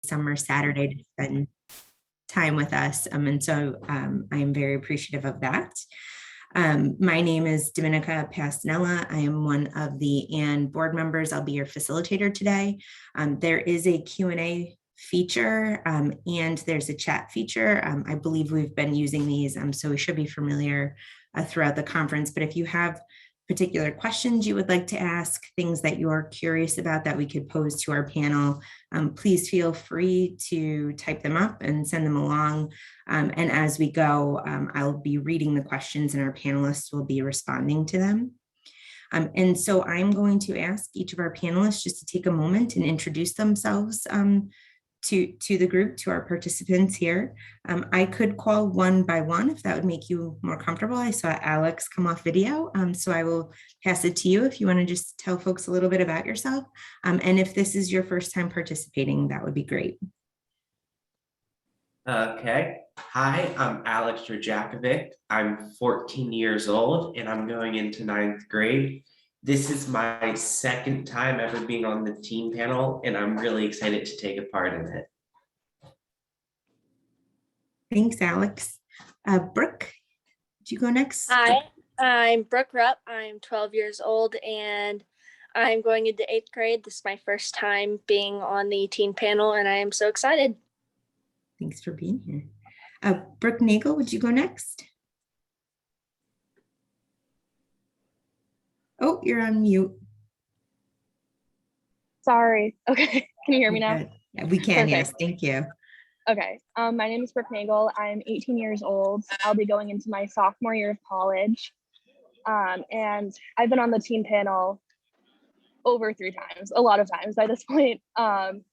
summer Saturday to spend time with us. And so I am very appreciative of that. My name is Dominica Pastanella. I am one of the AND board members. I'll be your facilitator today. There is a Q&A feature and there's a chat feature. I believe we've been using these, so we should be familiar throughout the conference. But if you have particular questions you would like to ask, things that you're curious about that we could pose to our panel, please feel free to type them up and send them along. And as we go, I'll be reading the questions and our panelists will be responding to them. And so I'm going to ask each of our panelists just to take a moment and introduce themselves to the group, to our participants here. I could call one by one if that would make you more comfortable. I saw Alex come off video, so I will pass it to you if you want to just tell folks a little bit about yourself. And if this is your first time participating, that would be great. Okay. Hi, I'm Alex Drajakovic. I'm 14 years old and I'm going into 9th grade. This is my second time ever being on the team panel, and I'm really excited to take a part in it. Thanks, Alex. Brooke, would you go next? Hi, I'm Brooke Rupp. I'm 12 years old, and I'm going into 8th grade. This is my first time being on the teen panel, and I am so excited. Thanks for being here. Brooke Nagel, would you go next? Oh, you're on mute. Sorry. Okay. Can you hear me now? Yeah, we can. Perfect. Yes. Thank you. Okay. My name is Brooke Nagel. I'm 18 years old. I'll be going into my sophomore year of college. And I've been on the team panel over 3 times, a lot of times by this point. And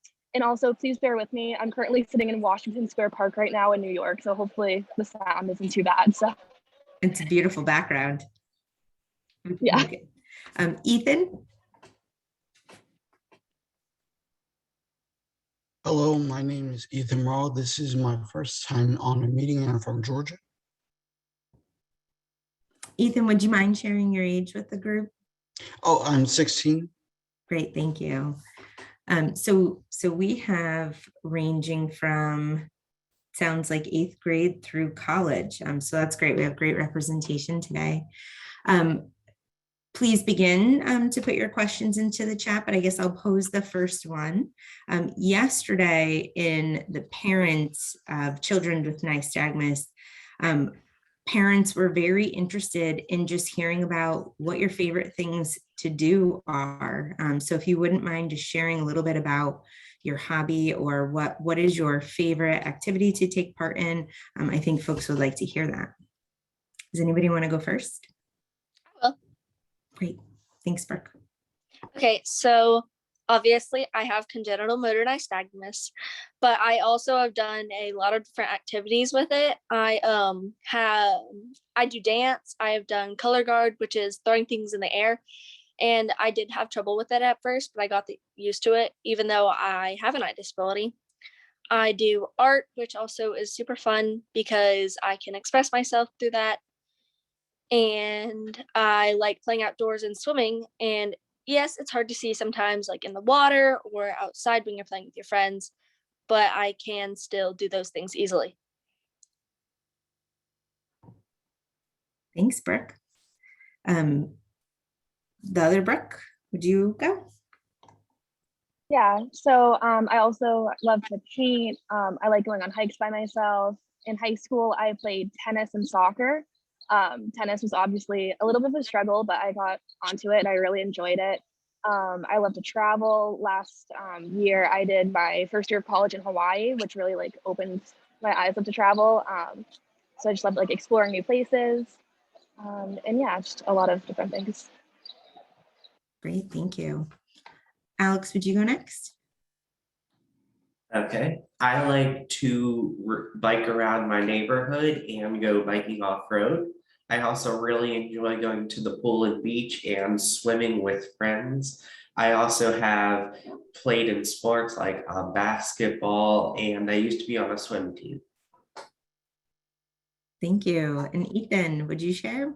also, please bear with me. I'm currently sitting in Washington Square Park right now in New York, so hopefully the sound isn't too bad. So it's a beautiful background. Yeah. Okay. Ethan. Hello, my name is Ethan Raw. This is my first time on a meeting and I'm from Georgia. Ethan, would you mind sharing your age with the group? Oh, I'm 16. Great, thank you. So we have ranging from, sounds like 8th grade through college. So that's great. We have great representation today. Please begin to put your questions into the chat, but I guess I'll pose the first one. Yesterday in the parents of children with nystagmus, parents were very interested in just hearing about what your favorite things to do are. So if you wouldn't mind just sharing a little bit about your hobby or what is your favorite activity to take part in, I think folks would like to hear that. Does anybody want to go first? I will. Great. Thanks, Brooke. Okay, so obviously I have congenital motor nystagmus, but I also have done a lot of different activities with it. I do dance. I have done color guard, which is throwing things in the air. And I did have trouble with it at first, but I got used to it, even though I have an eye disability. I do art, which also is super fun because I can express myself through that. And I like playing outdoors and swimming. And yes, it's hard to see sometimes, like in the water or outside when you're playing with your friends, but I can still do those things easily. Thanks, Brooke. The other Brooke, would you go? Yeah, so I also love to paint. I like going on hikes by myself. In high school, I played tennis and soccer. Tennis was obviously a little bit of a struggle, but I got onto it and I really enjoyed it. I love to travel. Last year, I did my first year of college in Hawaii, which really like opened my eyes up to travel. So I just love like exploring new places. And yeah, just a lot of different things. Great, thank you. Alex, would you go next? Okay. I like to bike around my neighborhood and go biking off-road. I also really enjoy going to the pool and beach and swimming with friends. I also have played in sports like basketball, and I used to be on a swim team. Thank you. And Ethan, would you share?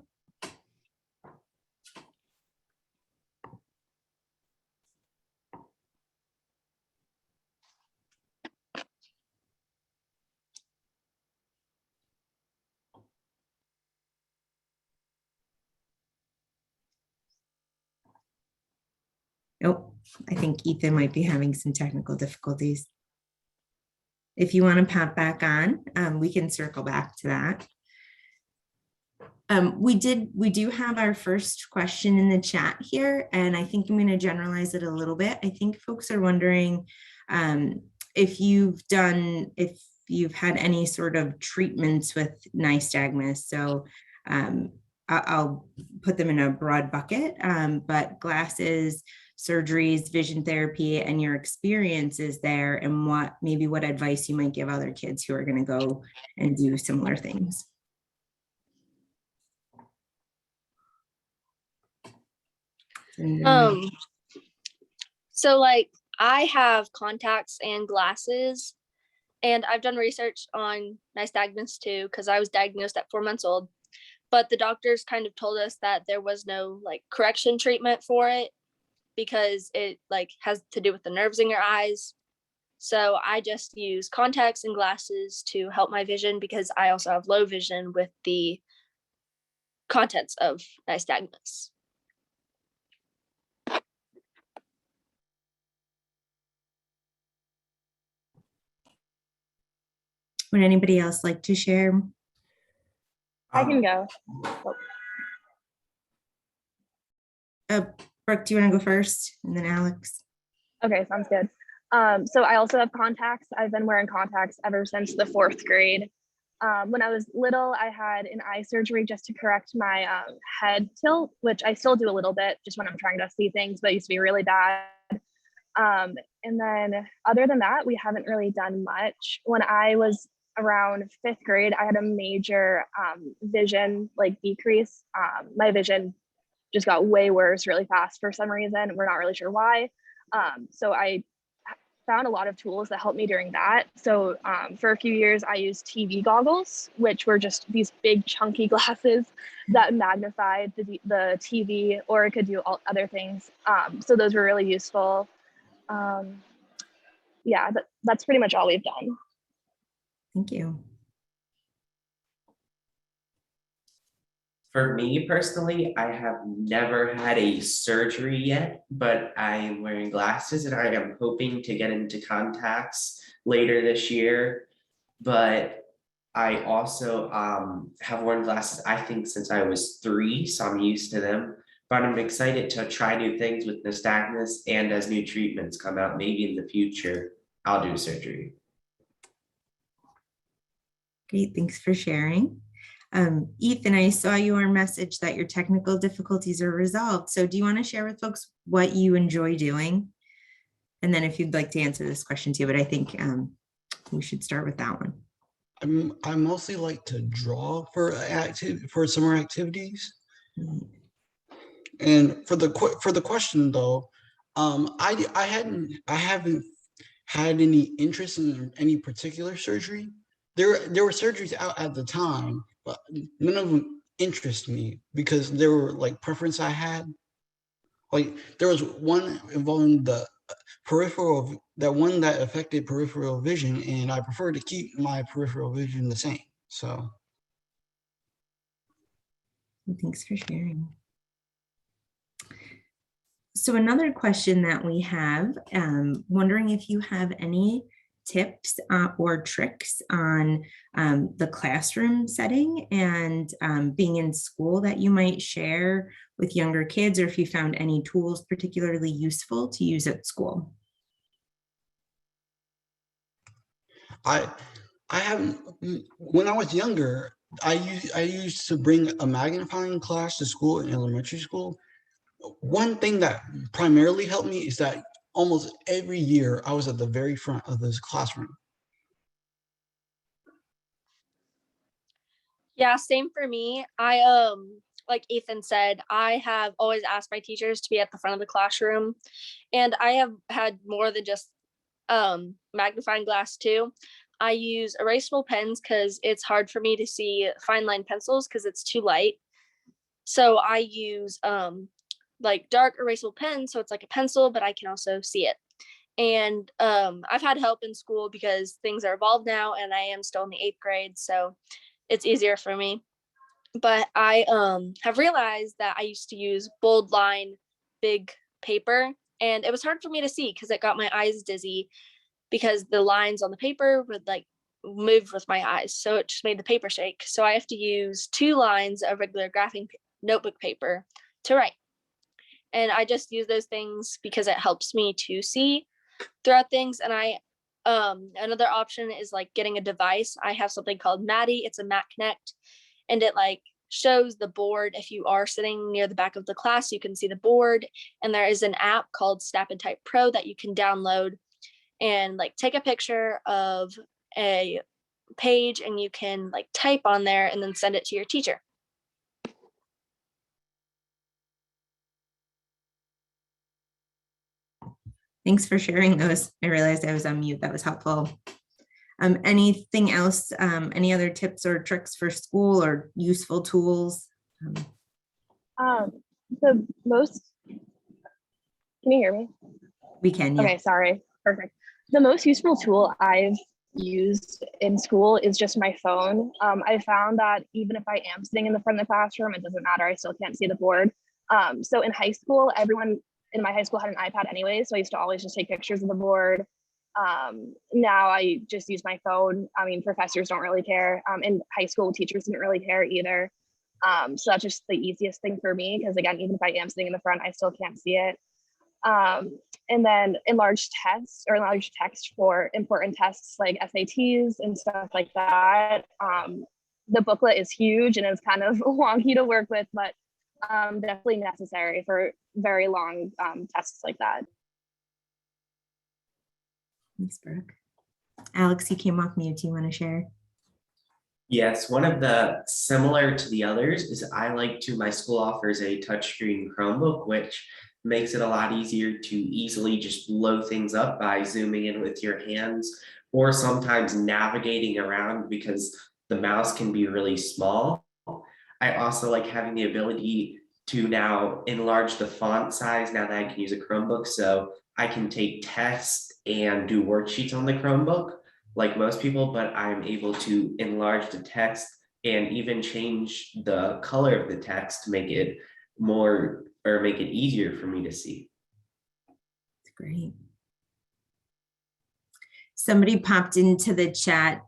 Oh, I think Ethan might be having some technical difficulties. If you want to pop back on, we can circle back to that. We do have our first question in the chat here, and I think I'm going to generalize it a little bit. I think folks are wondering if you've had any sort of treatments with nystagmus. So I'll put them in a broad bucket, but glasses, surgeries, vision therapy, and your experiences there, and what advice you might give other kids who are going to go and do similar things. So like I have contacts and glasses, and I've done research on nystagmus too, because I was diagnosed at 4 months old. But the doctors kind of told us that there was no like correction treatment for it because it like has to do with the nerves in your eyes. So I just use contacts and glasses to help my vision because I also have low vision with the contents of nystagmus. Would anybody else like to share? I can go. Brooke, do you want to go first, and then Alex? Okay, sounds good. So I also have contacts. I've been wearing contacts ever since the 4th grade. When I was little, I had an eye surgery just to correct my head tilt, which I still do a little bit just when I'm trying to see things, but it used to be really bad. And then other than that, we haven't really done much. When I was around 5th grade, I had a major vision like decrease. My vision just got way worse really fast for some reason. We're not really sure why. So I found a lot of tools that helped me during that. So for a few years, I used TV goggles, which were just these big chunky glasses that magnified the TV, or it could do all other things. So those were really useful. Yeah, that's pretty much all we've done. Thank you. For me personally, I have never had a surgery yet, but I am wearing glasses and I am hoping to get into contacts later this year. But I also have worn glasses, I think, since I was 3, so I'm used to them. But I'm excited to try new things with nystagmus, and as new treatments come out, maybe in the future, I'll do surgery. Great, thanks for sharing. Ethan, I saw your message that your technical difficulties are resolved. So do you want to share with folks what you enjoy doing? And then if you'd like to answer this question too, but I think we should start with that one. I mostly like to draw for summer activities. And for the question though, I haven't had any interest in any particular surgery. There were surgeries out at the time, but none of them interest me because they were like preference I had. Like there was one involving the one that affected peripheral vision, and I prefer to keep my peripheral vision the same. So thanks for sharing. So another question that we have, wondering if you have any tips or tricks on the classroom setting and being in school that you might share with younger kids, or if you found any tools particularly useful to use at school. I haven't. When I was younger, I used to bring a magnifying glass to school in elementary school. One thing that primarily helped me is that almost every year I was at the very front of this classroom. Yeah, same for me. I like Ethan said, I have always asked my teachers to be at the front of the classroom, and I have had more than just magnifying glass too. I use erasable pens because it's hard for me to see fine line pencils because it's too light. So I use like dark erasable pens, so it's like a pencil, but I can also see it. And I've had help in school because things are evolved now, and I am still in the 8th grade, so it's easier for me. But I have realized that I used to use bold line big paper and it was hard for me to see because it got my eyes dizzy because the lines on the paper would like move with my eyes. So it just made the paper shake. So I have to use 2 lines of regular graphing notebook paper to write. And I just use those things because it helps me to see throughout things. And another option is like getting a device. I have something called Maddie. It's a Mac Connect, and it like shows the board. If you are sitting near the back of the class, you can see the board. And there is an app called Snap and Type Pro that you can download and like take a picture of a page, and you can like type on there and then send it to your teacher. Thanks for sharing those. I realized I was on mute. That was helpful. Anything else? Any other tips or tricks for school or useful tools? The most, can you hear me? We can, yeah. Okay, sorry. Perfect. The most useful tool I've used in school is just my phone. I found that even if I am sitting in the front of the classroom, it doesn't matter. I still can't see the board. So in high school, everyone in my high school had an iPad anyway, so I used to always just take pictures of the board. Now I just use my phone. I mean, professors don't really care. In high school, teachers didn't really care either. So that's just the easiest thing for me, because again, even if I am sitting in the front, I still can't see it. And then enlarged text or enlarged text for important tests like SATs and stuff like that. The booklet is huge and it's kind of wonky to work with, but definitely necessary for very long tests like that. Thanks, Brooke. Alex, you came off mute. Do you want to share? Yes, one of the similar to the others is my school offers a touchscreen Chromebook, which makes it a lot easier to easily just blow things up by zooming in with your hands, or sometimes navigating around because the mouse can be really small. I also like having the ability to now enlarge the font size now that I can use a Chromebook, so I can take tests and do worksheets on the Chromebook like most people, but I'm able to enlarge the text and even change the color of the text to make it more, or make it easier for me to see. That's great. Somebody popped into the chat,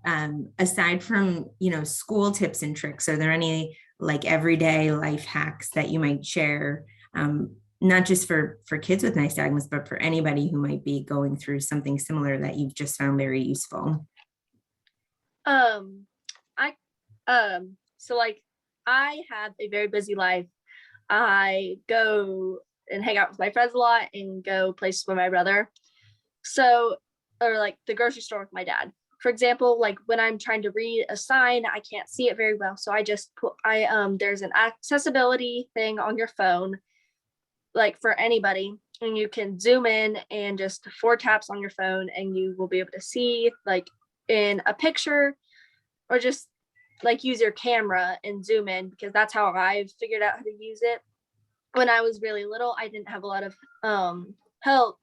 aside from, school tips and tricks, are there any like everyday life hacks that you might share, not just for kids with nystagmus, but for anybody who might be going through something similar that you've just found very useful? So like I have a very busy life. I go and hang out with my friends a lot and go places with my brother. So, or like the grocery store with my dad. For example, like when I'm trying to read a sign, I can't see it very well. So I just there's an accessibility thing on your phone, like for anybody, and you can zoom in and just 4 taps on your phone and you will be able to see like in a picture, or just like use your camera and zoom in, because that's how I've figured out how to use it. When I was really little, I didn't have a lot of help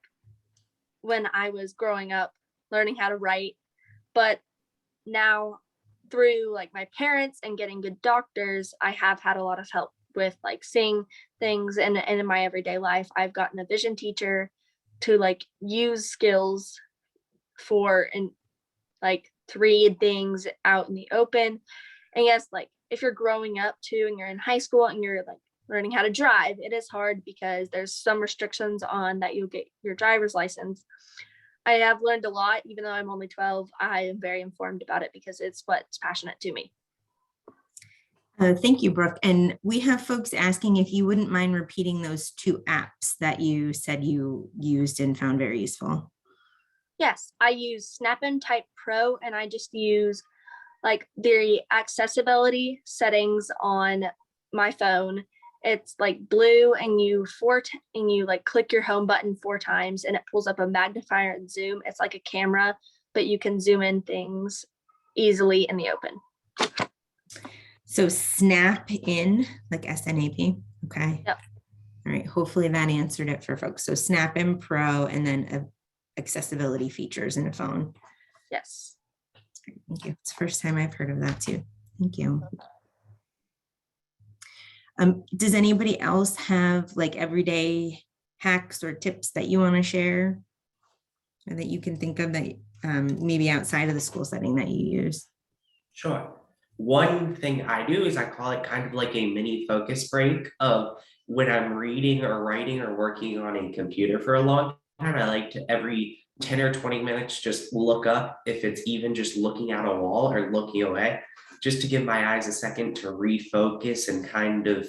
when I was growing up learning how to write, but now through like my parents and getting good doctors, I have had a lot of help with like seeing things, and in my everyday life I've gotten a vision teacher to like use skills for and like to read things out in the open. And yes, like if you're growing up too and you're in high school and you're like learning how to drive, it is hard because there's some restrictions on that you'll get your driver's license. I have learned a lot. Even though I'm only 12, I am very informed about it because it's what's passionate to me. Thank you, Brooke. And we have folks asking if you wouldn't mind repeating those 2 apps that you said you used and found very useful. Yes, I use Snap and Type Pro, and I just use like the accessibility settings on my phone. It's like blue, and you like click your home button 4 times and it pulls up a magnifier and zoom. It's like a camera, but you can zoom in things easily in the open. So Snap in, like SNAP. Okay. Yep. All right. Hopefully that answered it for folks. So Snap in Pro, and then accessibility features in a phone. Yes. Thank you. It's the first time I've heard of that too. Thank you. Does anybody else have like everyday hacks or tips that you want to share or that you can think of that maybe outside of the school setting that you use? Sure. One thing I do is I call it kind of like a mini focus break of when I'm reading or writing or working on a computer for a long time. I like to every 10 or 20 minutes just look up, if it's even just looking at a wall or looking away, just to give my eyes a second to refocus and kind of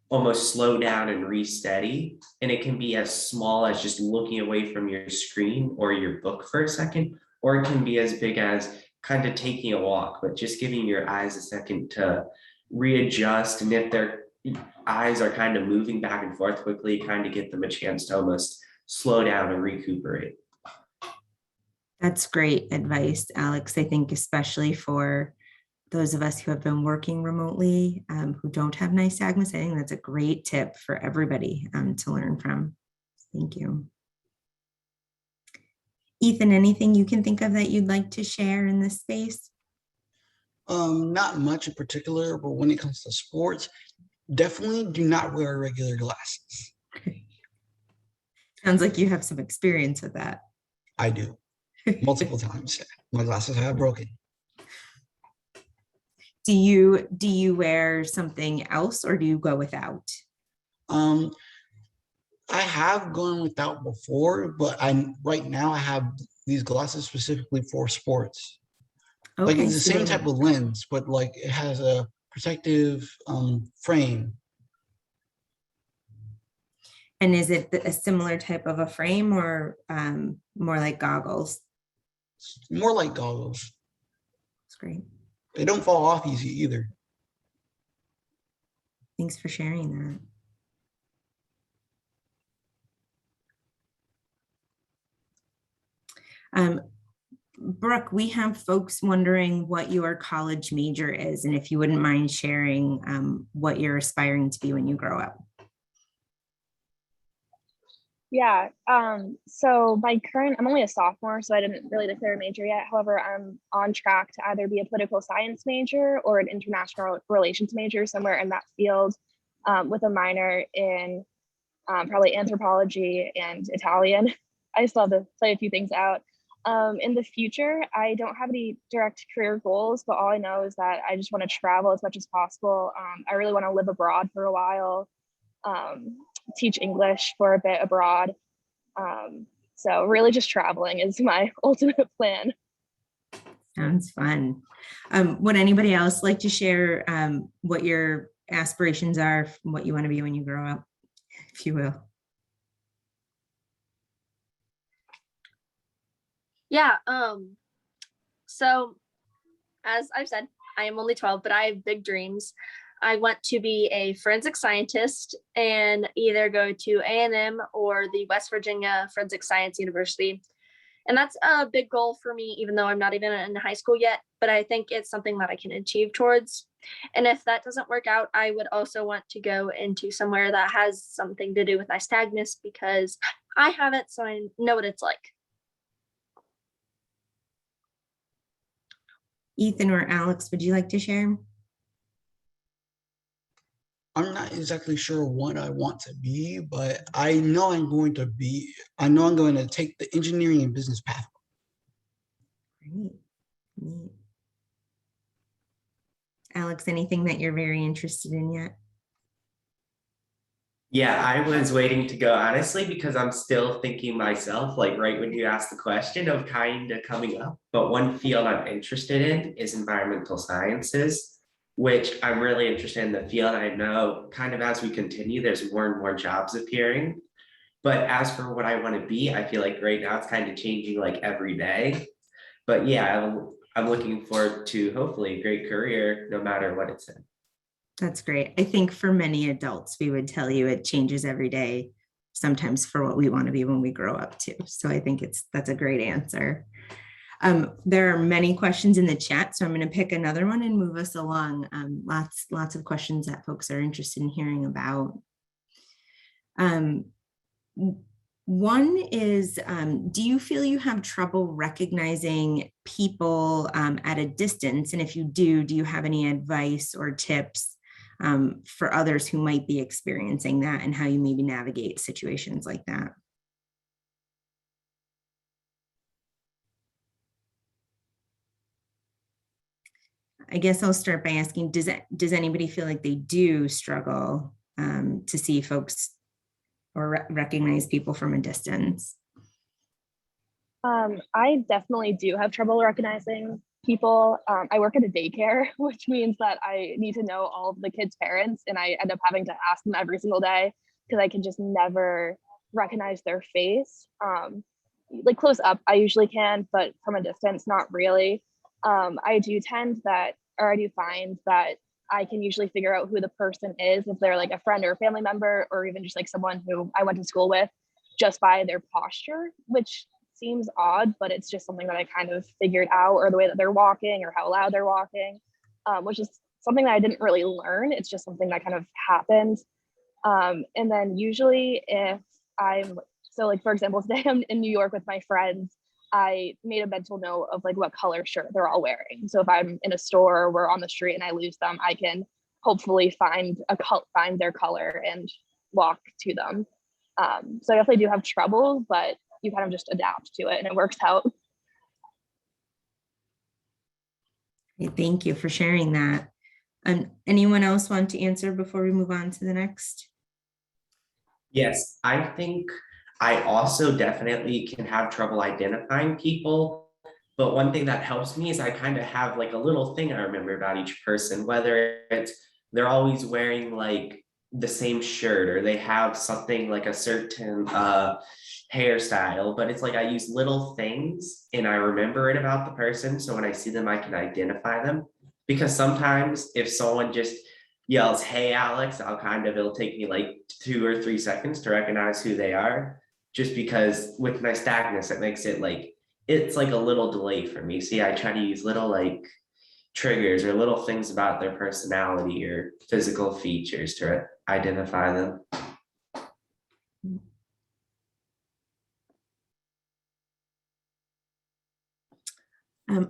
almost slow down and re-steady. And it can be as small as just looking away from your screen or your book for a second, or it can be as big as kind of taking a walk, but just giving your eyes a second to readjust. And if their eyes are kind of moving back and forth quickly, kind of get them a chance to almost slow down and recuperate. That's great advice, Alex. I think especially for those of us who have been working remotely, who don't have nystagmus, I think that's a great tip for everybody to learn from. Thank you. Ethan, anything you can think of that you'd like to share in this space? Not much in particular, but when it comes to sports, definitely do not wear regular glasses. Sounds like you have some experience with that. I do. Multiple times. My glasses have broken. Do you wear something else or do you go without? I have gone without before, but right now I have these glasses specifically for sports. Okay, Like it's the so same they- type of lens, but like it has a protective frame. And is it a similar type of a frame or more like goggles? More like goggles. That's great. They don't fall off easy either. Thanks for sharing that. Brooke, we have folks wondering what your college major is and if you wouldn't mind sharing what you're aspiring to be when you grow up. Yeah, so I'm only a sophomore, so I didn't really declare a major yet. However, I'm on track to either be a political science major or an international relations major, somewhere in that field, with a minor in probably anthropology and Italian. I still have to play a few things out. In the future, I don't have any direct career goals, but all I know is that I just want to travel as much as possible. I really want to live abroad for a while. Teach English for a bit abroad. So really just traveling is my ultimate plan. Sounds fun. Would anybody else like to share what your aspirations are, what you want to be when you grow up, if you will? Yeah, so as I've said, I am only 12, but I have big dreams. I want to be a forensic scientist and either go to A&M or the West Virginia Forensic Science University. And that's a big goal for me, even though I'm not even in high school yet, but I think it's something that I can achieve towards. And if that doesn't work out, I would also want to go into somewhere that has something to do with nystagmus because I have it, so I know what it's like. Ethan or Alex, would you like to share? I'm not exactly sure what I want to be, but I know I'm going to take the engineering and business path. Great. Neat. Alex, anything that you're very interested in yet? Yeah, I was waiting to go honestly because I'm still thinking myself, like right when you asked the question of kind of coming up. But one field I'm interested in is environmental sciences, which I'm really interested in the field. I know kind of as we continue, there's more and more jobs appearing. But as for what I want to be, I feel like right now it's kind of changing like every day. But yeah, I'm looking forward to hopefully a great career, no matter what it's in. That's great. I think for many adults, we would tell you it changes every day, sometimes for what we want to be when we grow up too. So I think that's a great answer. There are many questions in the chat, so I'm going to pick another one and move us along. Lots of questions that folks are interested in hearing about. One is, do you feel you have trouble recognizing people at a distance? And if you do you have any advice or tips for others who might be experiencing that, and how you maybe navigate situations like that. I guess I'll start by asking, does anybody feel like they do struggle to see folks or recognize people from a distance? I definitely do have trouble recognizing people. I work at a daycare, which means that I need to know all of the kids' parents, and I end up having to ask them every single day because I can just never recognize their face. Like close up, I usually can, but from a distance, not really. I do find that I can usually figure out who the person is, if they're like a friend or a family member, or even just like someone who I went to school with, just by their posture, which seems odd, but it's just something that I kind of figured out, or the way that they're walking or how loud they're walking, which is something that I didn't really learn. It's just something that kind of happened. And then usually if so like, for example, today I'm in New York with my friends, I made a mental note of like what color shirt they're all wearing. So if I'm in a store or we're on the street and I lose them, I can hopefully find their color and walk to them. So I definitely do have trouble, but you kind of just adapt to it and it works out. Thank you for sharing that. Anyone else want to answer before we move on to the next? Yes, I think I also definitely can have trouble identifying people. But one thing that helps me is I kind of have like a little thing I remember about each person, whether it's they're always wearing like the same shirt, or they have something like a certain hairstyle, but it's like I use little things and I remember it about the person. So when I see them, I can identify them. Because sometimes if someone just yells, "Hey, Alex," it'll take me like 2 or 3 seconds to recognize who they are. Just because with nystagmus, it makes it like, it's like a little delay for me. See, I try to use little like triggers or little things about their personality or physical features to identify them.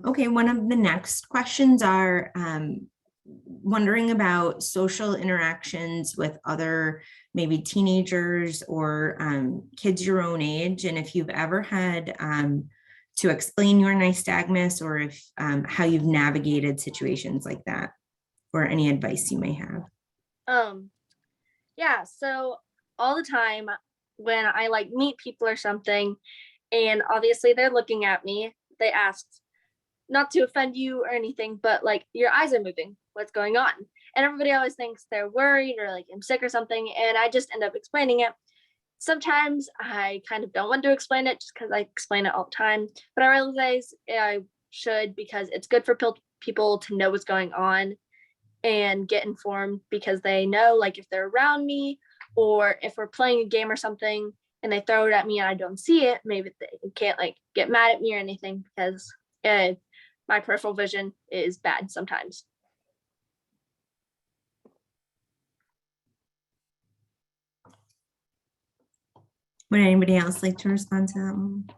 Okay, one of the next questions are wondering about social interactions with other maybe teenagers or kids your own age, and if you've ever had to explain your nystagmus, or if how you've navigated situations like that, or any advice you may have. Yeah, so all the time when I like meet people or something, and obviously they're looking at me, they ask, not to offend you or anything, but like, your eyes are moving, what's going on? And everybody always thinks they're worried or like I'm sick or something, and I just end up explaining it. Sometimes I kind of don't want to explain it just because I explain it all the time, but I realize I should, because it's good for people to know what's going on and get informed, because they know, like, if they're around me or if we're playing a game or something and they throw it at me and I don't see it, maybe they can't like get mad at me or anything, because my peripheral vision is bad sometimes. Would anybody else like to respond to that one?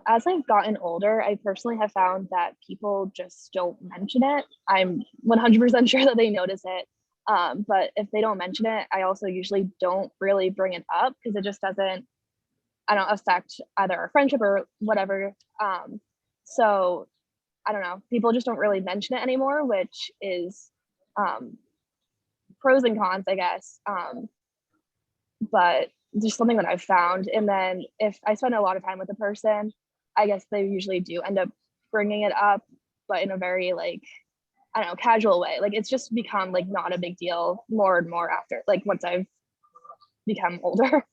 As I've gotten older, I personally have found that people just don't mention it. I'm 100% sure that they notice it. But if they don't mention it, I also usually don't really bring it up, because it just doesn't, affect either our friendship or whatever. So I don't know, people just don't really mention it anymore, which is pros and cons, I guess. But just something that I've found. And then if I spend a lot of time with a person, I guess they usually do end up bringing it up, but in a very like, casual way. Like it's just become like not a big deal more and more after, like once I've become older.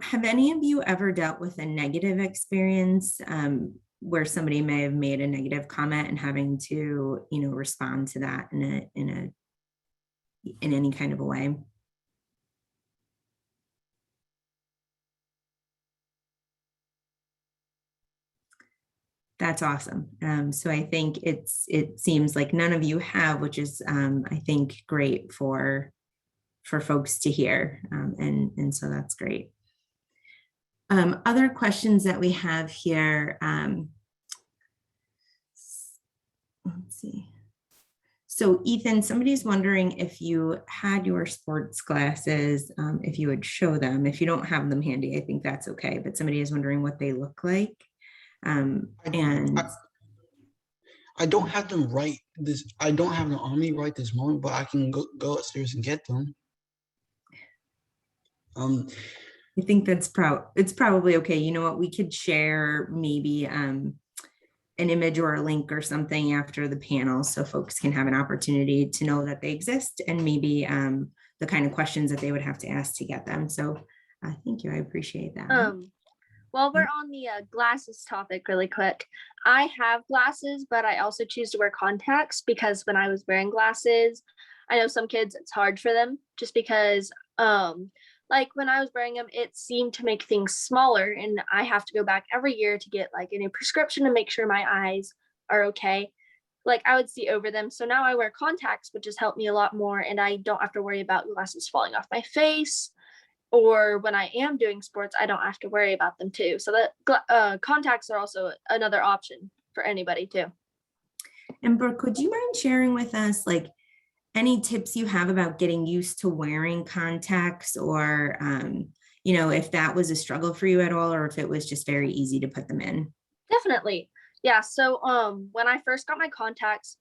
Have any of you ever dealt with a negative experience where somebody may have made a negative comment and having to, respond to that in any kind of a way? That's awesome. So I think it seems like none of you have, which is I think great for folks to hear, and so that's great. Other questions that we have here. let's see. So Ethan, somebody's wondering if you had your sports glasses, if you would show them. If you don't have them handy, I think that's okay. But somebody is wondering what they look like. And I don't have them right this. I don't have them on me right this moment, but I can go upstairs and get them. I think that's it's probably okay. You know what? We could share maybe an image or a link or something after the panel so folks can have an opportunity to know that they exist and maybe the kind of questions that they would have to ask to get them. So thank you. I appreciate that. While we're on the glasses topic really quick, I have glasses, but I also choose to wear contacts because when I was wearing glasses, I know some kids, it's hard for them just because like when I was wearing them, it seemed to make things smaller and I have to go back every year to get like a new prescription to make sure my eyes are okay. Like I would see over them. So now I wear contacts, which has helped me a lot more and I don't have to worry about glasses falling off my face. Or when I am doing sports, I don't have to worry about them too. So that contacts are also another option for anybody too. And Brooke, would you mind sharing with us like any tips you have about getting used to wearing contacts or, you know, if that was a struggle for you at all, or if it was just very easy to put them in? Definitely. Yeah. So when I first got my contacts,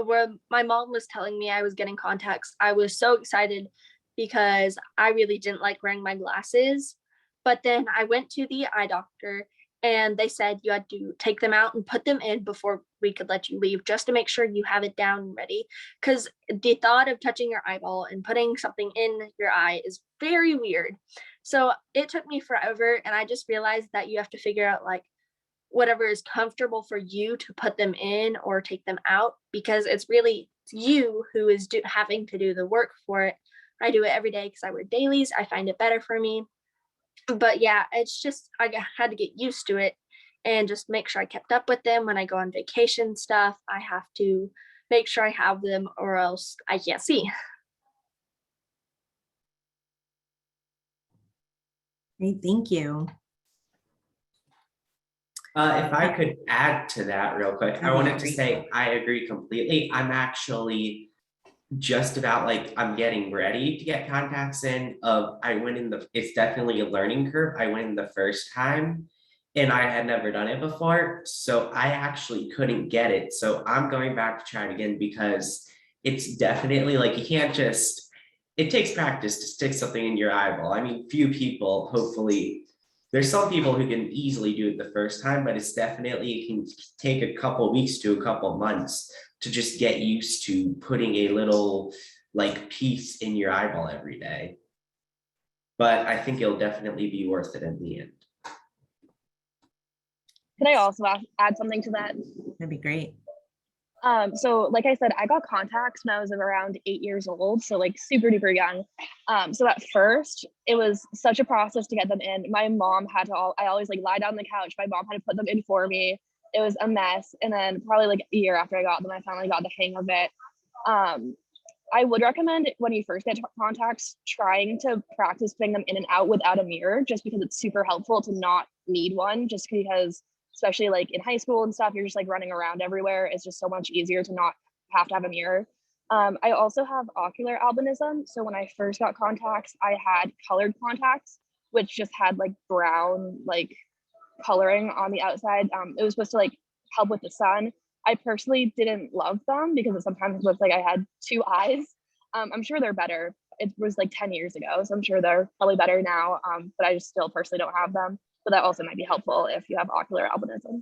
where my mom was telling me I was getting contacts, I was so excited because I really didn't like wearing my glasses. But then I went to the eye doctor and they said you had to take them out and put them in before we could let you leave, just to make sure you have it down and ready. Because the thought of touching your eyeball and putting something in your eye is very weird. So it took me forever. And I just realized that you have to figure out like whatever is comfortable for you to put them in or take them out, because it's really you who is having to do the work for it. I do it every day because I wear dailies. I find it better for me. But yeah, it's just, I had to get used to it and just make sure I kept up with them when I go on vacation stuff. I have to make sure I have them or else I can't see. Great, thank you. If I could add to that real quick, I That'd be wanted to great. say I agree completely. I'm actually just about like I'm getting ready to get contacts in. I went in it's definitely a learning curve. I went in the first time and I had never done it before, so I actually couldn't get it. So I'm going back to try it again because it's definitely like you can't just, it takes practice to stick something in your eyeball. I mean, few people, hopefully, there's some people who can easily do it the first time, but it's definitely, it can take a couple weeks to a couple months to just get used to putting a little like piece in your eyeball every day. But I think it'll definitely be worth it in the end. Could I also add something to that? That'd be great. So like I said, I got contacts when I was around 8 years old, so like super duper young. So at first it was such a process to get them in. My mom had to I always like lie down on the couch. My mom had to put them in for me. It was a mess. And then probably like a year after I got them, I finally got the hang of it. I would recommend when you first get contacts, trying to practice putting them in and out without a mirror, just because it's super helpful to not need one, just because especially like in high school and stuff, you're just like running around everywhere. It's just so much easier to not have to have a mirror. I also have ocular albinism. So when I first got contacts, I had colored contacts, which just had like brown, like coloring on the outside. It was supposed to like help with the sun. I personally didn't love them because it sometimes looked like I had two eyes. I'm sure they're better. It was like 10 years ago, so I'm sure they're probably better now, but I just still personally don't have them. But that also might be helpful if you have ocular albinism.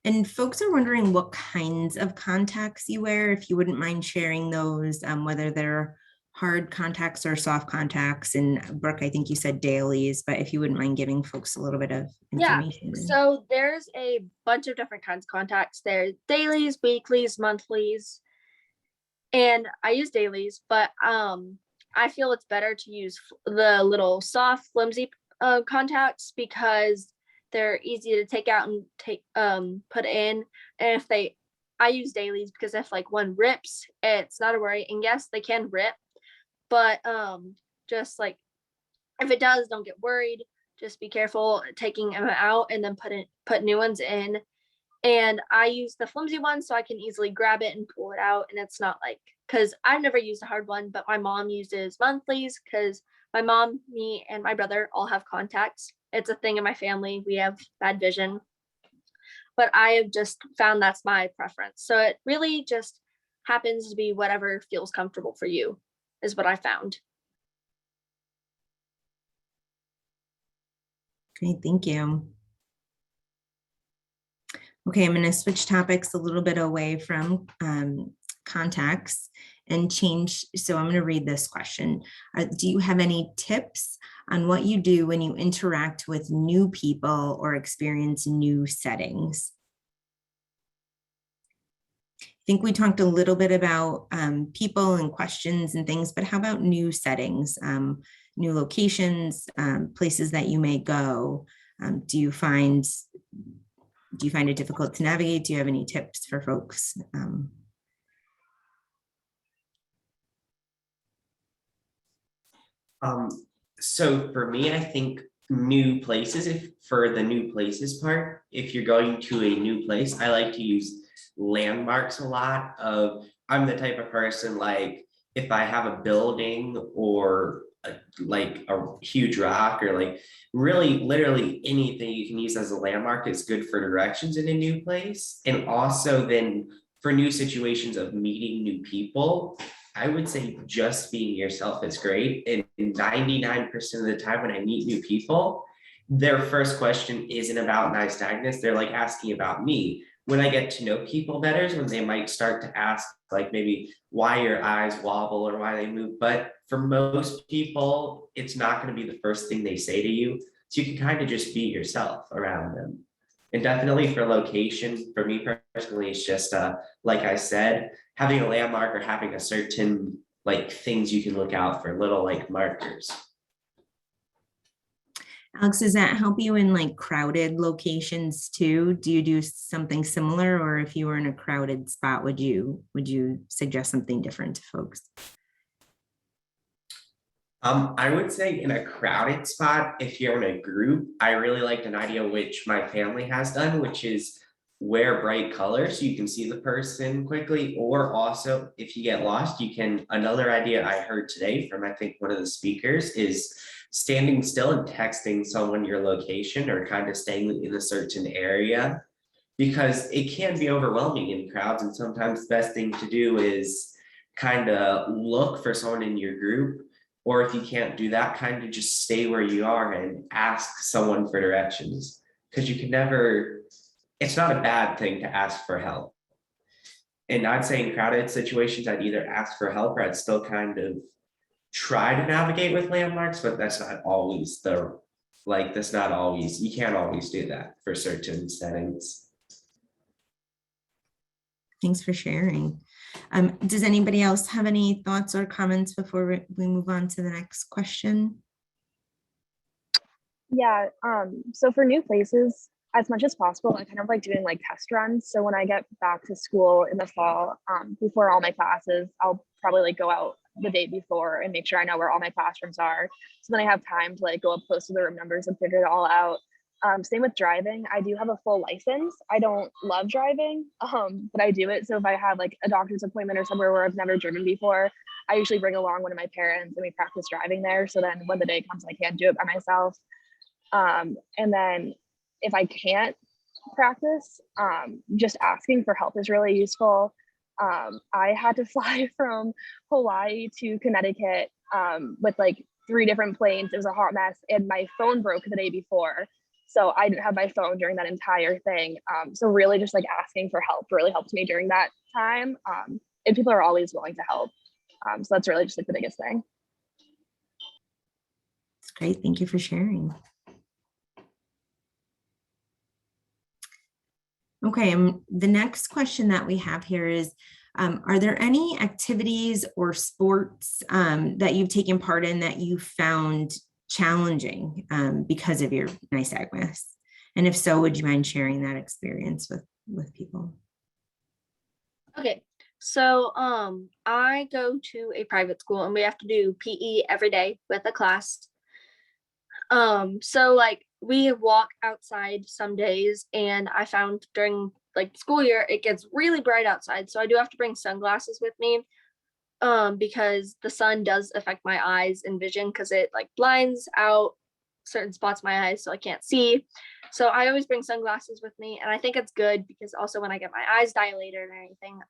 And folks are wondering what kinds of contacts you wear, if you wouldn't mind sharing those, whether they're hard contacts or soft contacts. And Brooke, I think you said dailies, but if you wouldn't mind giving folks a little bit of information. Yeah, so there's a bunch of different kinds of contacts. There's dailies, weeklies, monthlies, and I use dailies, but I feel it's better to use the little soft, flimsy contacts because they're easy to take out and put in. And if I use dailies because if like one rips, it's not a worry. And yes, they can rip, but just like if it does, don't get worried. Just be careful taking them out and then put new ones in. And I use the flimsy one so I can easily grab it and pull it out. And it's not like, because I've never used a hard one, but my mom uses monthlies because my mom, me, and my brother all have contacts. It's a thing in my family. We have bad vision. But I have just found that's my preference. So it really just happens to be whatever feels comfortable for you, is what I found. Great, thank you. Okay, I'm going to switch topics a little bit away from contacts and change. So I'm going to read this question. Do you have any tips on what you do when you interact with new people or experience new settings? I think we talked a little bit about people and questions and things, but how about new settings, new locations, places that you may go? Do you find it difficult to navigate? Do you have any tips for folks? So for me, I think new places, for the new places part, if you're going to a new place, I like to use landmarks a lot. I'm the type of person, like, if I have a building or like a huge rock, or like really literally anything you can use as a landmark is good for directions in a new place. And also then for new situations of meeting new people, I would say just being yourself is great. And 99% of the time when I meet new people, their first question isn't about Nystagmus. They're like asking about me. When I get to know people better is when they might start to ask, like, maybe why your eyes wobble or why they move. But for most people, it's not going to be the first thing they say to you. So you can kind of just be yourself around them. And definitely for location, for me personally, it's just like I said, having a landmark or having a certain like things you can look out for, little like markers. Alex, does that help you in like crowded locations too? Do you do something similar, or if you were in a crowded spot, would you suggest something different to folks? I would say in a crowded spot, if you're in a group, I really liked an idea which my family has done, which is wear bright colors so you can see the person quickly. Or also, if you get lost, you can, another idea I heard today from I think one of the speakers is standing still and texting someone your location, or kind of staying in a certain area, because it can be overwhelming in crowds. And sometimes the best thing to do is kind of look for someone in your group. Or if you can't do that, kind of just stay where you are and ask someone for directions. Because you can never, it's not a bad thing to ask for help. And I'd say in crowded situations, I'd either ask for help or I'd still kind of try to navigate with landmarks, but that's not always you can't always do that for certain settings. Thanks for sharing. Does anybody else have any thoughts or comments before we move on to the next question? Yeah, so for new places, as much as possible, I kind of like doing like test runs. So when I get back to school in the fall, before all my classes, I'll probably like go out the day before and make sure I know where all my classrooms are. So then I have time to like go up close to the room numbers and figure it all out. Same with driving. I do have a full license. I don't love driving, but I do it. So if I have like a doctor's appointment or somewhere where I've never driven before, I usually bring along one of my parents and we practice driving there. So then when the day comes, I can't do it by myself. And then if I can't practice, just asking for help is really useful. I had to fly from Hawaii to Connecticut with like 3 different planes. It was a hot mess and my phone broke the day before. So I didn't have my phone during that entire thing. So really just like asking for help really helped me during that time. And people are always willing to help. So that's really just like the biggest thing. That's great. Thank you for sharing. Okay, the next question that we have here is, are there any activities or sports that you've taken part in that you found challenging because of your Nystagmus? And if so, would you mind sharing that experience with people? Okay, so I go to a private school and we have to do PE every day with a class. So like we walk outside some days, and I found during like school year, it gets really bright outside. So I do have to bring sunglasses with me because the sun does affect my eyes and vision because it like blinds out certain spots of my eyes so I can't see. So I always bring sunglasses with me, and I think it's good because also when I get my eyes dilated or anything,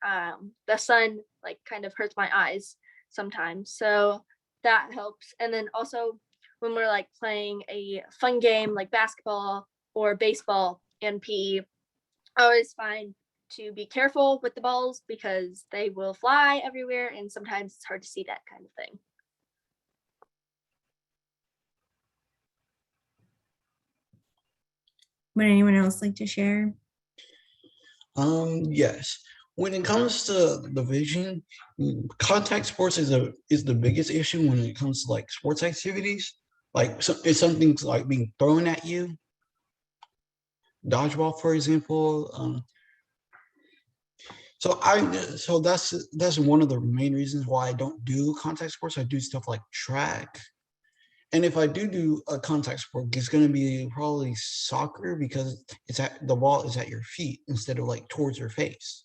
the sun like kind of hurts my eyes sometimes. So that helps. And then also when we're like playing a fun game like basketball or baseball and PE, I always find to be careful with the balls because they will fly everywhere and sometimes it's hard to see that kind of thing. Would anyone else like to share? Yes. When it comes to the vision, contact sports is the biggest issue when it comes to like sports activities. Like if something's like being thrown at you, dodgeball, for example. So that's one of the main reasons why I don't do contact sports. I do stuff like track. And if I do a contact sport, it's going to be probably soccer because the ball is at your feet instead of like towards your face.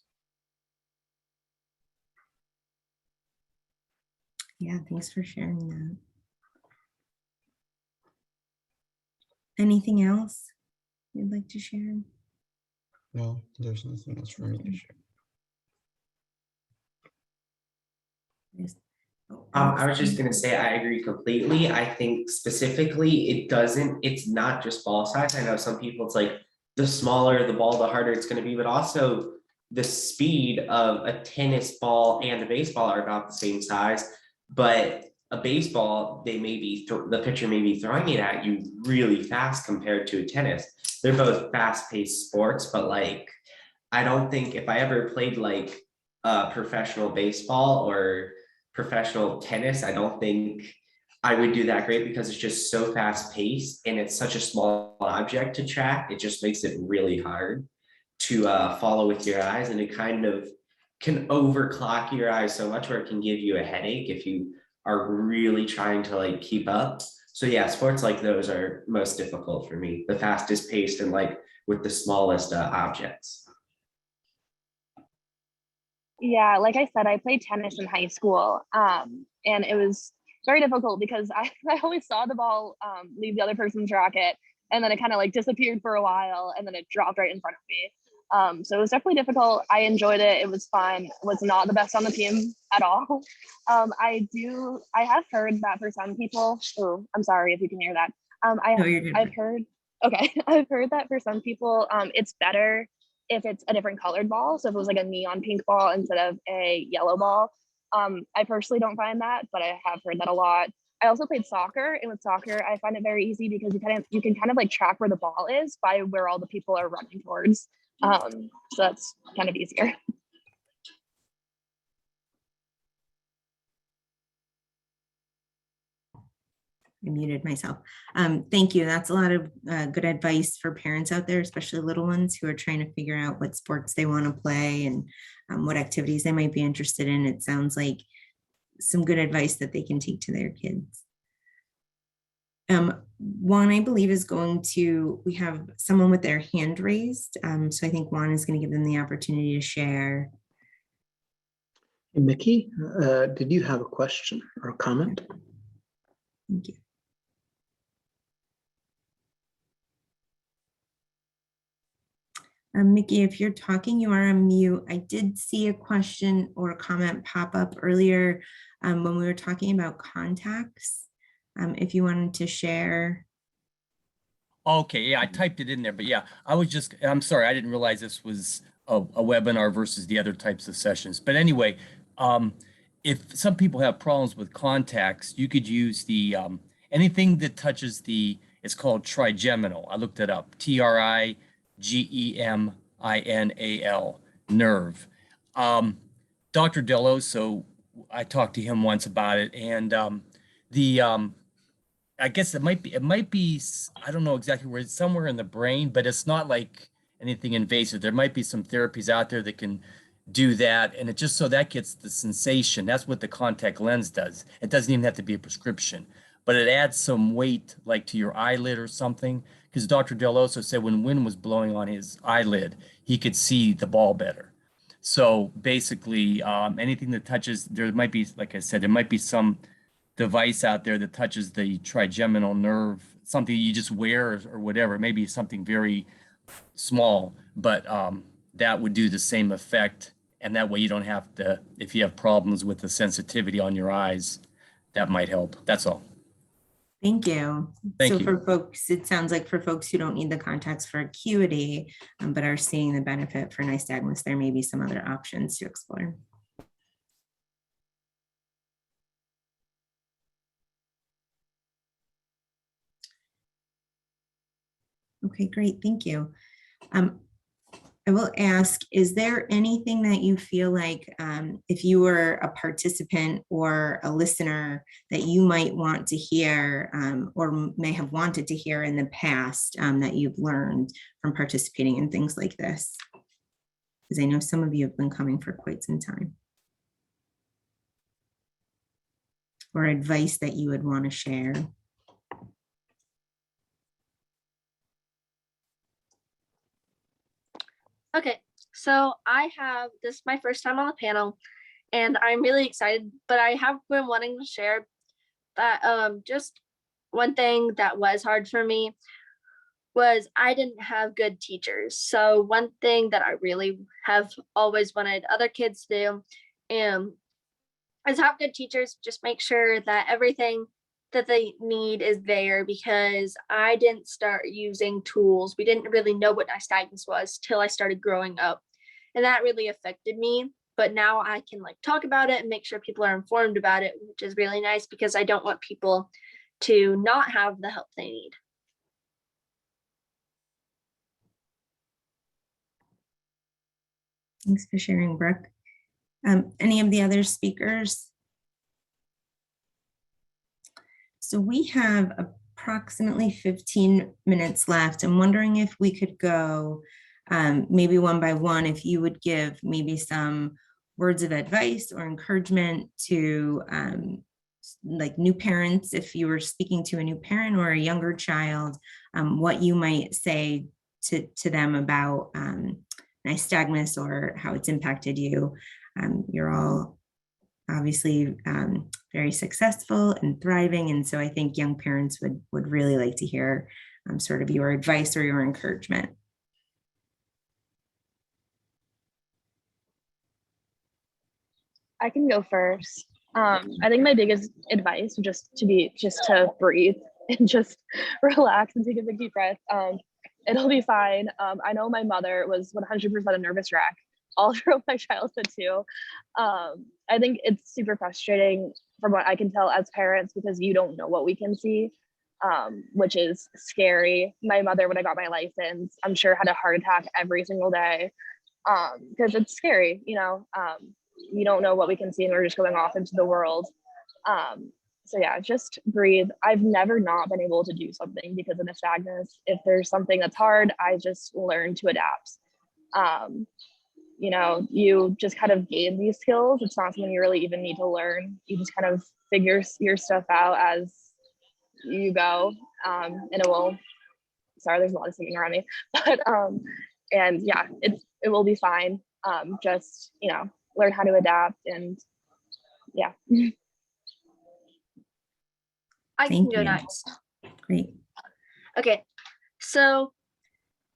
Yeah, thanks for sharing that. Anything else you'd like to share? No, there's nothing else for me to share. Yes. Oh, I was just Alex, gonna say, I agree completely. I think specifically, it's not just ball size. I know some people, it's like the smaller the ball, the harder it's gonna be, but also the speed of a tennis ball and a baseball are about the same size. But a baseball, the pitcher may be throwing it at you really fast compared to a tennis. They're both fast-paced sports, but like, I don't think if I ever played like professional baseball or professional tennis, I don't think I would do that great because it's just so fast paced and it's such a small object to track. It just makes it really hard to follow with your eyes, and it kind of can overclock your eyes so much where it can give you a headache if you are really trying to like keep up. So yeah, sports like those are most difficult for me, the fastest paced and like with the smallest objects. Yeah, like I said, I played tennis in high school, and it was very difficult because I always saw the ball leave the other person's racket, and then it kind of like disappeared for a while, and then it dropped right in front of me. So it was definitely difficult. I enjoyed it. It was fun. Was not the best on the team at all. I have heard that for some people, oh, I'm sorry if you can hear that. No, you're good. I've heard, okay, I've heard that for some people, it's better if it's a different colored ball. So if it was like a neon pink ball instead of a yellow ball. I personally don't find that, but I have heard that a lot. I also played soccer, and with soccer, I find it very easy because you can kind of like track where the ball is by where all the people are running towards. So that's kind of easier. I muted myself. Thank you. That's a lot of good advice for parents out there, especially little ones who are trying to figure out what sports they want to play and what activities they might be interested in. It sounds like some good advice that they can take to their kids. Juan, I believe, we have someone with their hand raised. So I think Juan is going to give them the opportunity to share. Hey, Mickey, did you have a question or a comment? Thank you. Mickey, if you're talking, you are on mute. I did see a question or a comment pop up earlier when we were talking about contacts. If you wanted to share. Okay, yeah, I typed it in there, but yeah, I'm sorry, I didn't realize this was a webinar versus the other types of sessions. But anyway, if some people have problems with contacts, you could use the anything that touches it's called trigeminal. I looked it up, TRIGEMINAL, nerve. Dr. Deloso, I talked to him once about it, and I guess it might be, I don't know exactly where, it's somewhere in the brain, but it's not like anything invasive. There might be some therapies out there that can do that. And it just so that gets the sensation. That's what the contact lens does. It doesn't even have to be a prescription. but it adds some weight like to your eyelid or something. Because Dr. Deloso said when wind was blowing on his eyelid, he could see the ball better. So basically, anything that touches, there might be, like I said, there might be some device out there that touches the trigeminal nerve, something you just wear or whatever, maybe something very small, but that would do the same effect. And that way you don't have to, if you have problems with the sensitivity on your eyes, that might help. That's all. Thank you. Thank So you. for folks, it sounds like for folks who don't need the contacts for acuity, but are seeing the benefit for nystagmus, there may be some other options to explore. Okay, great. Thank you. I will ask, is there anything that you feel like if you were a participant or a listener that you might want to hear or may have wanted to hear in the past that you've learned from participating in things like this? Because I know some of you have been coming for quite some time. Or advice that you would want to share. Okay, so this is my first time on the panel and I'm really excited, but I have been wanting to share that just one thing that was hard for me was I didn't have good teachers. So one thing that I really have always wanted other kids to do is have good teachers. Just make sure that everything that they need is there, because I didn't start using tools. We didn't really know what nystagmus was till I started growing up. And that really affected me. But now I can like talk about it and make sure people are informed about it, which is really nice because I don't want people to not have the help they need. Thanks for sharing, Brooke. Any of the other speakers? So we have approximately 15 minutes left. I'm wondering if we could go maybe one by one, if you would give maybe some words of advice or encouragement to like new parents, if you were speaking to a new parent or a younger child, what you might say to them about nystagmus or how it's impacted you. You're all obviously very successful and thriving. And so I think young parents would really like to hear sort of your advice or your encouragement. I can go first. I think my biggest advice would just to breathe and just relax and take a big deep breath. It'll be fine. I know my mother was 100% a nervous wreck all through my childhood too. I think it's super frustrating from what I can tell as parents because you don't know what we can see, which is scary. My mother, when I got my license, I'm sure had a heart attack every single day because it's scary, you know. You don't know what we can see and we're just going off into the world. So yeah, just breathe. I've never not been able to do something because of nystagmus. If there's something that's hard, I just learn to adapt. You know, you just kind of gain these skills. It's not something you really even need to learn. You just kind of figure your stuff out as you go. And it will, sorry, there's a lot of singing around me, but and yeah, it will be fine. Just, you know, learn how to adapt and yeah. I can Thank go you. next. Great. Okay, so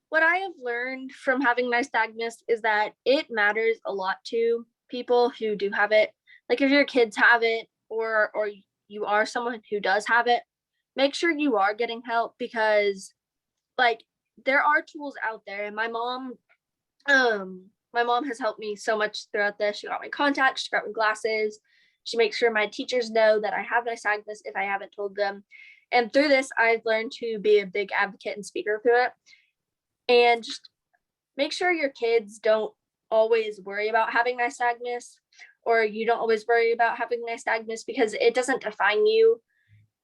what I have learned from having nystagmus is that it matters a lot to people who do have it. Like if your kids have it or you are someone who does have it, make sure you are getting help because like there are tools out there. And my mom has helped me so much throughout this. She got my contacts, she got me glasses. She makes sure my teachers know that I have nystagmus if I haven't told them. And through this, I've learned to be a big advocate and speaker through it. And just make sure your kids don't always worry about having nystagmus, or you don't always worry about having nystagmus because it doesn't define you.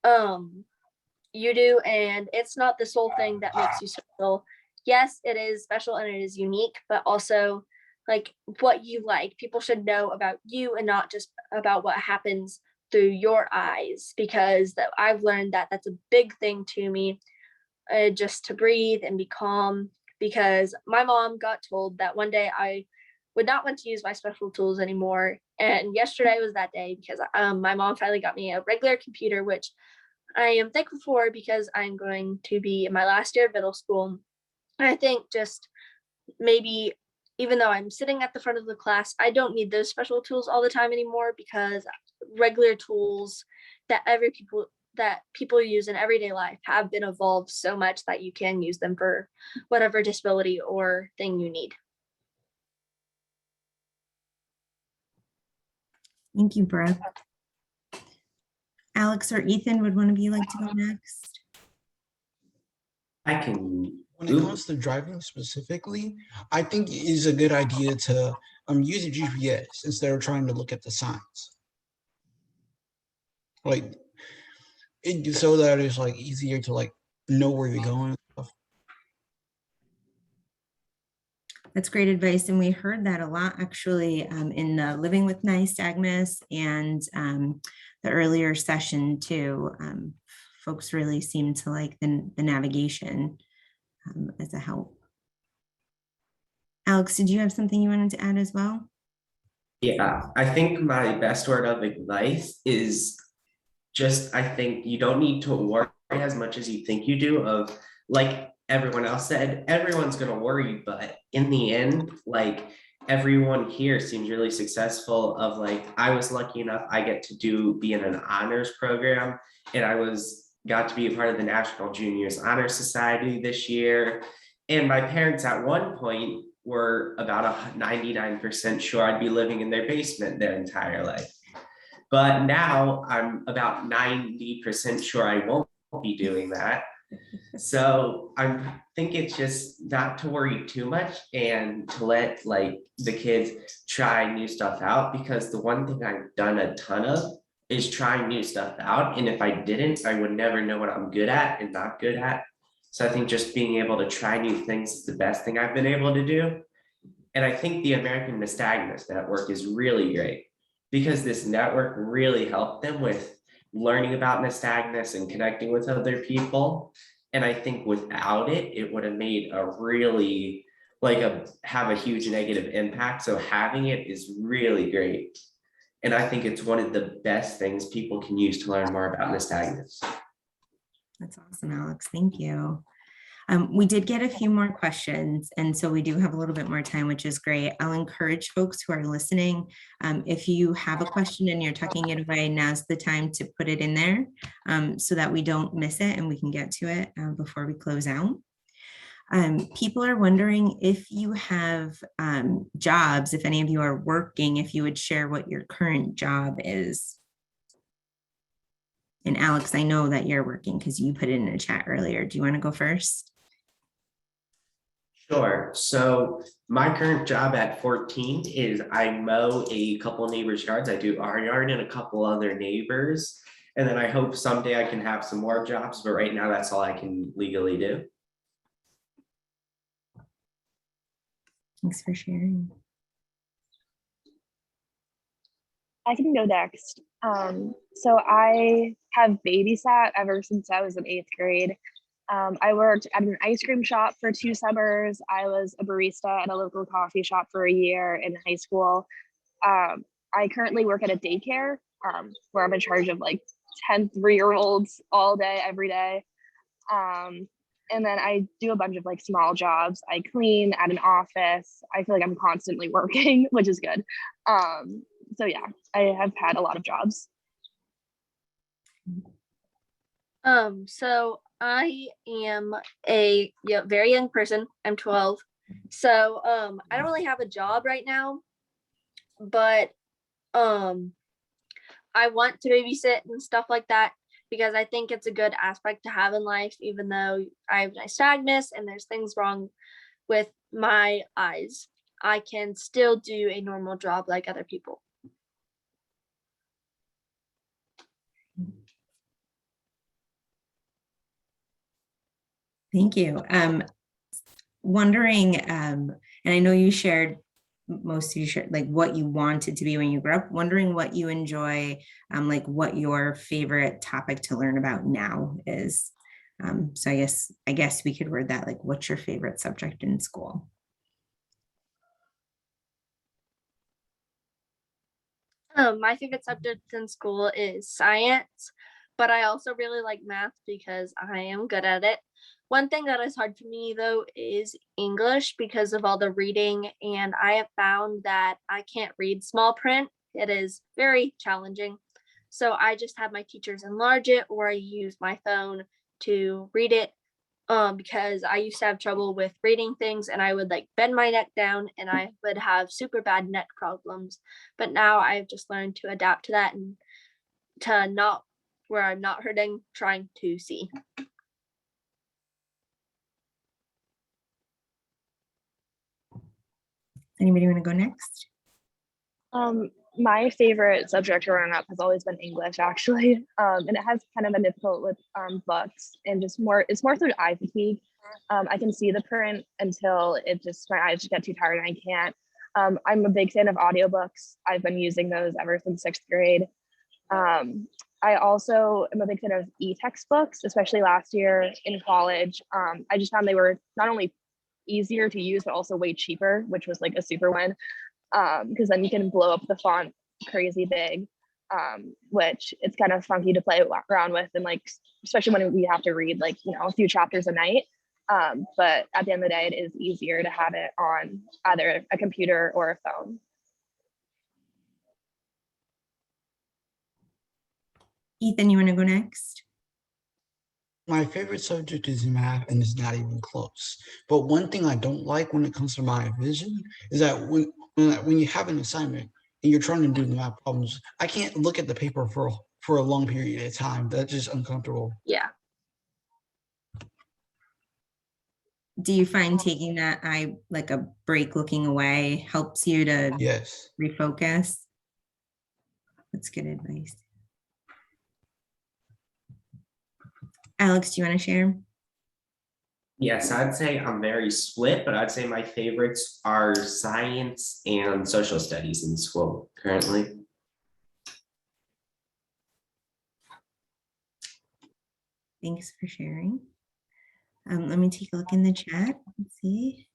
You do, and it's not the sole thing that makes you special. Yes, it is special and it is unique, but also like what you like. People should know about you and not just about what happens through your eyes, because I've learned that that's a big thing to me, just to breathe and be calm, because my mom got told that one day I would not want to use my special tools anymore. And yesterday was that day, because my mom finally got me a regular computer, which I am thankful for, because I'm going to be in my last year of middle school. And I think just maybe, even though I'm sitting at the front of the class, I don't need those special tools all the time anymore, because regular tools that people use in everyday life have been evolved so much that you can use them for whatever disability or thing you need. Thank you, Brooke. Alex or Ethan, would one of you like to go next? I can. When it comes to driving specifically, I think it is a good idea to use a GPS instead of trying to look at the signs. Like so that it's like easier to like know where you're going and stuff. That's great advice. And we heard that a lot actually in the Living with Nystagmus and the earlier session too. Folks really seem to like the navigation as a help. Alex, did you have something you wanted to add as well? Yeah, I think my best word of advice is just, I think you don't need to worry as much as you think you do. Of like everyone else said, everyone's gonna worry, but in the end, like everyone here seems really successful. Of like, I was lucky enough, I get to be in an honors program, and got to be a part of the National Juniors Honor Society this year. And my parents at one point were about 99% sure I'd be living in their basement their entire life. But now I'm about 90% sure I won't be doing that. So I think it's just not to worry too much and to let like the kids try new stuff out, because the one thing I've done a ton of is trying new stuff out. And if I didn't, I would never know what I'm good at and not good at. So I think just being able to try new things is the best thing I've been able to do. And I think the American Nystagmus Network is really great, because this network really helped them with learning about nystagmus and connecting with other people. And I think without it, it would have made have a huge negative impact. So having it is really great. And I think it's one of the best things people can use to learn more about nystagmus. That's awesome, Alex. Thank you. We did get a few more questions, and so we do have a little bit more time, which is great. I'll encourage folks who are listening, if you have a question and you're tucking it away, now's the time to put it in there so that we don't miss it and we can get to it before we close out. People are wondering if you have jobs, if any of you are working, if you would share what your current job is. And Alex, I know that you're working because you put it in a chat earlier. Do you want to go first? Sure. So my current job at 14 is I mow a couple neighbors' yards. I do our yard and a couple other neighbors. And then I hope someday I can have some more jobs, but right now that's all I can legally do. Thanks for sharing. I can go next. So I have babysat ever since I was in 8th grade. I worked at an ice cream shop for 2 summers. I was a barista at a local coffee shop for a year in high school. I currently work at a daycare where I'm in charge of like 10 3-year-olds all day, every day. And then I do a bunch of like small jobs. I clean at an office. I feel like I'm constantly working, which is good. So yeah, I have had a lot of jobs. So I am a very young person. I'm 12. So I don't really have a job right now, but I want to babysit and stuff like that, because I think it's a good aspect to have in life, even though I have nystagmus and there's things wrong with my eyes. I can still do a normal job like other people. Thank you. Wondering, and I know you shared most of you should, like what you wanted to be when you grew up, wondering what you enjoy, like what your favorite topic to learn about now is. So I guess we could word that like, what's your favorite subject in school? My favorite subject in school is science, but I also really like math because I am good at it. One thing that is hard for me though is English because of all the reading, and I have found that I can't read small print. It is very challenging. So I just have my teachers enlarge it, or I use my phone to read it, because I used to have trouble with reading things and I would like bend my neck down and I would have super bad neck problems. But now I've just learned to adapt to that and to not where I'm not hurting, trying to see. Anybody want to go next? My favorite subject growing up has always been English, actually, and it has kind of been difficult with books and just more. It's more through eye fatigue. I can see the print until it just my eyes just get too tired and I can't. I'm a big fan of audiobooks. I've been using those ever since 6th grade. I also am a big fan of e-textbooks, especially last year in college. I just found they were not only easier to use, but also way cheaper, which was like a super win. Because then you can blow up the font crazy big, which it's kind of funky to play around with, and like especially when we have to read like a few chapters a night. But at the end of the day, it is easier to have it on either a computer or a phone. Ethan, you want to go next? My favorite subject is math, and it's not even close. But one thing I don't like when it comes to my vision is that when you have an assignment and you're trying to do the math problems, I can't look at the paper for a long period of time. That's just uncomfortable. Yeah. Do you find taking that like a break, looking away, helps you to Yes. refocus? That's good advice. Alex, do you want to share? Yes, I'd say I'm very split, but I'd say my favorites are science and social studies in school currently. Thanks for sharing. Let me take a look in the chat. Let's see.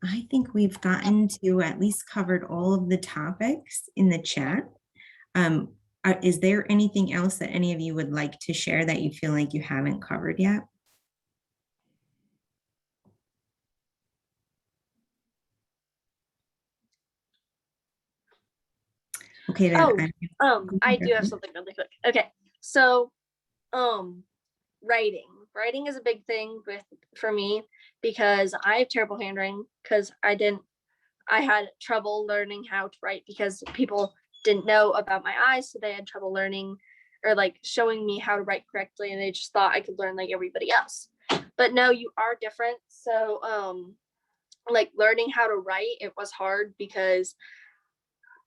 I think we've gotten to at least covered all of the topics in the chat. Is there anything else that any of you would like to share that you feel like you haven't covered yet? Okay, then. I do have something really quick. Okay, so writing is a big thing for me because I have terrible handwriting because I had trouble learning how to write because people didn't know about my eyes, so they had trouble learning or like showing me how to write correctly, and they just thought I could learn like everybody else. But no, you are different. So like learning how to write, it was hard because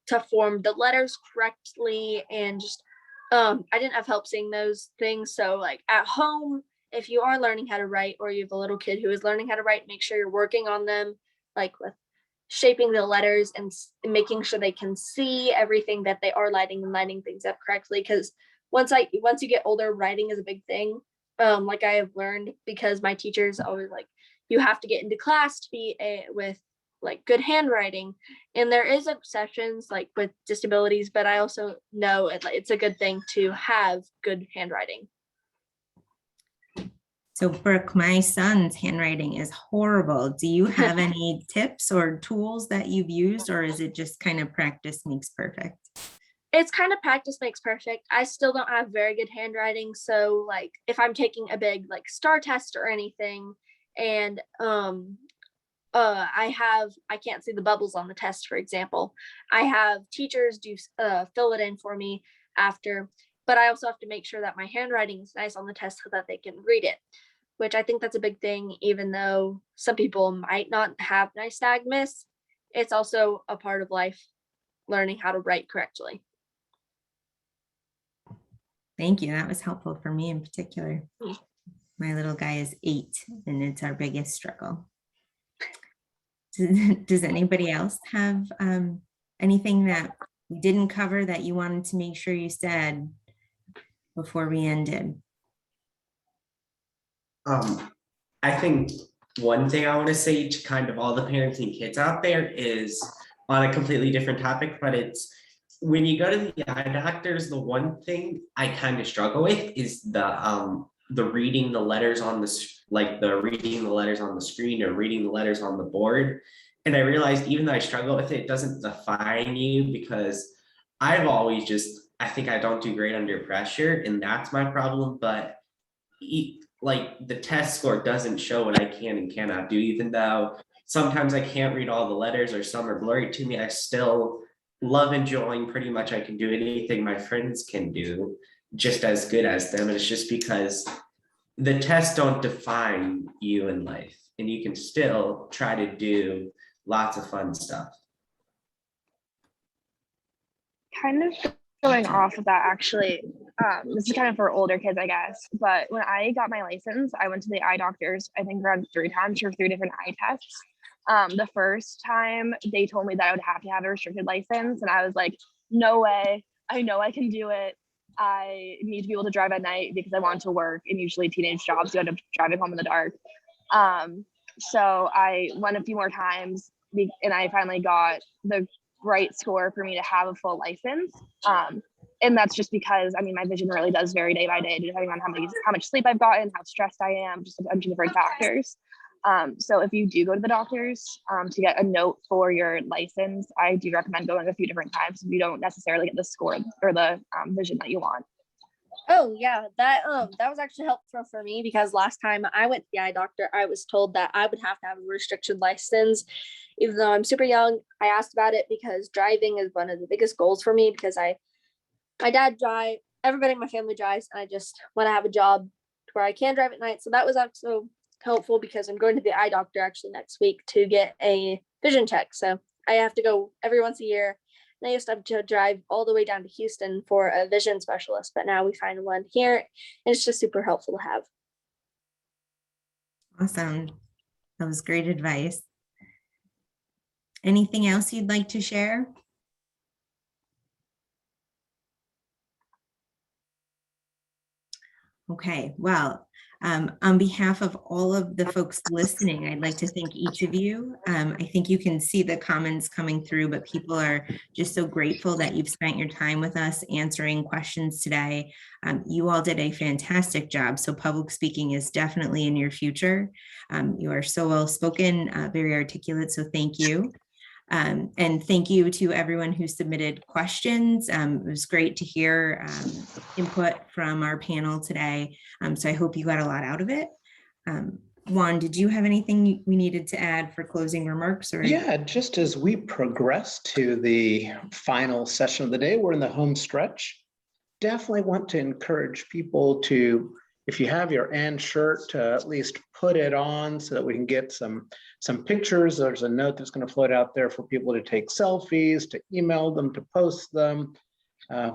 to form the letters correctly and just I didn't have help seeing those things. So like at home, if you are learning how to write or you have a little kid who is learning how to write, make sure you're working on them, like with shaping the letters and making sure they can see everything that they are lighting and lining things up correctly. Because once you get older, writing is a big thing. Like I have learned because my teachers always like, you have to get into class to be with like good handwriting, and there is exceptions like with disabilities, but I also know it's a good thing to have good handwriting. So Brooke, my son's handwriting is horrible. Do you have any tips or tools that you've used, or is it just kind of practice makes perfect? It's kind of practice makes perfect. I still don't have very good handwriting. So like if I'm taking a big like STAR test or anything and I can't see the bubbles on the test, for example, I have teachers fill it in for me after, but I also have to make sure that my handwriting is nice on the test so that they can read it, which I think that's a big thing. Even though some people might not have nystagmus, it's also a part of life, learning how to write correctly. Thank you. That was helpful for me in particular. My little guy is 8 and it's our biggest struggle. Does anybody else have anything that we didn't cover that you wanted to make sure you said before we ended? I think one thing I want to say to kind of all the parents and kids out there is on a completely different topic, but it's when you go to the eye doctors, the one thing I kind of struggle with is the reading the letters on the reading the letters on the screen or reading the letters on the board. And I realized even though I struggle with it, it doesn't define you, because I've always I think I don't do great under pressure, and that's my problem. But like the test score doesn't show what I can and cannot do, even though sometimes I can't read all the letters or some are blurry to me. I still love enjoying pretty much I can do anything my friends can do just as good as them. And it's just because the tests don't define you in life, and you can still try to do lots of fun stuff. Kind of going off of that, actually, this is kind of for older kids, I guess, but when I got my license, I went to the eye doctors, I think around 3 times for 3 different eye tests. The first time they told me that I would have to have a restricted license, and I was like, no way, I know I can do it. I need to be able to drive at night because I want to work, and usually teenage jobs, you end up driving home in the dark. So I went a few more times, and I finally got the right score for me to have a full license. And that's just because, I mean, my vision really does vary day by day, depending on how much sleep I've gotten, how stressed I am, just a bunch of different factors. So if you do go to the doctors to get a note for your license, I do recommend going a few different times if you don't necessarily get the score or the vision that you want. Oh yeah, that was actually helpful for me, because last time I went to the eye doctor, I was told that I would have to have a restricted license. Even though I'm super young, I asked about it because driving is one of the biggest goals for me, because my dad drives, everybody in my family drives, and I just want to have a job where I can drive at night. So that was also helpful, because I'm going to the eye doctor actually next week to get a vision check. So I have to go every once a year. And I used to have to drive all the way down to Houston for a vision specialist, but now we find one here, and it's just super helpful to have. Awesome. That was great advice. Anything else you'd like to share? Okay, well, on behalf of all of the folks listening, I'd like to thank each of you. I think you can see the comments coming through, but people are just so grateful that you've spent your time with us answering questions today. You all did a fantastic job. So public speaking is definitely in your future. You are so well spoken, very articulate, so thank you. And thank you to everyone who submitted questions. It was great to hear input from our panel today. So I hope you got a lot out of it. Juan, did you have anything we needed to add for closing remarks? Or? Yeah, just as we progress to the final session of the day, we're in the home stretch. Definitely want to encourage people to, if you have your AND shirt, to at least put it on so that we can get some pictures. There's a note that's going to float out there for people to take selfies, to email them, to post them.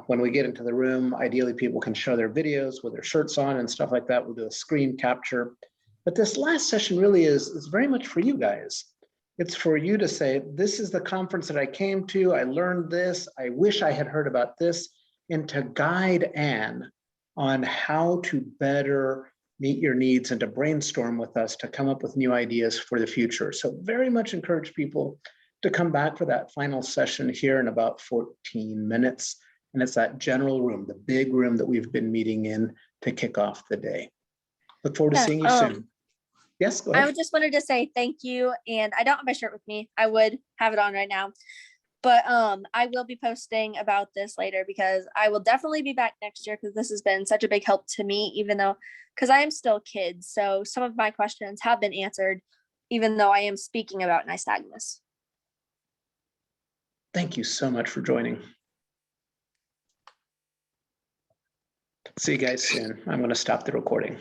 When we get into the room, ideally people can show their videos with their shirts on and stuff like that. We'll do a screen capture. But this last session really is very much for you guys. It's for you to say, this is the conference that I came to. I learned this. I wish I had heard about this. And to guide Anne on how to better meet your needs and to brainstorm with us to come up with new ideas for the future. So very much encourage people to come back for that final session here in about 14 minutes. And it's that general room, the big room that we've been meeting in to kick off the day. Look forward to seeing you soon. Yes, go ahead. I just wanted to say thank you. And I don't have my shirt with me. I would have it on right now. But I will be posting about this later, because I will definitely be back next year, because this has been such a big help to me, even though, because I am still a kid. So some of my questions have been answered, even though I am speaking about nystagmus. Thank you so much for joining. See you guys soon. I'm going to stop the recording.